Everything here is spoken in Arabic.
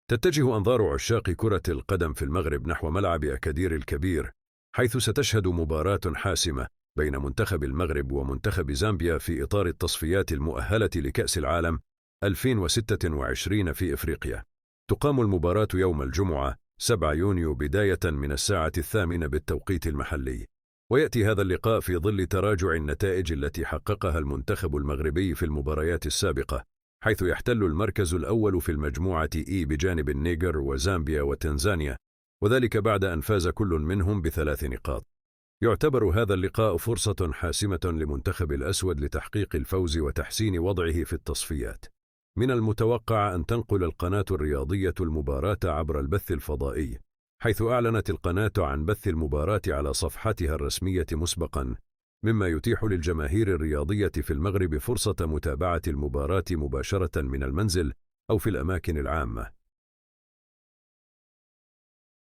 تتجه أنظار عشاق كرة القدم في المغرب نحو ملعب أكادير الكبير، حيث ستشهد مباراة حاسمة بين منتخب المغرب ومنتخب زامبيا في إطار التصفيات المؤهلة لكأس العالم 2026 في إفريقيا. تقام المباراة يوم الجمعة 7 يونيو بداية من الساعة 8 بالتوقيت المحلي، ويأتي هذا اللقاء في ظل تراجع النتائج التي حققها المنتخب المغربي في المباريات السابقة، حيث يحتل المركز الأول في المجموعة بجانب النيجر وزامبيا وتنزانيا، وذلك بعد أن فاز كل منهم ب3 نقاط. يعتبر هذا اللقاء فرصة حاسمة لمنتخب الأسود لتحقيق الفوز وتحسين وضعه في التصفيات. من المتوقع أن تنقل القناة الرياضية المباراة عبر البث الفضائي، حيث أعلنت القناة عن بث المباراة على صفحتها الرسمية مسبقا، مما يتيح للجماهير الرياضية في المغرب فرصة متابعة المباراة مباشرة من المنزل أو في الأماكن العامة.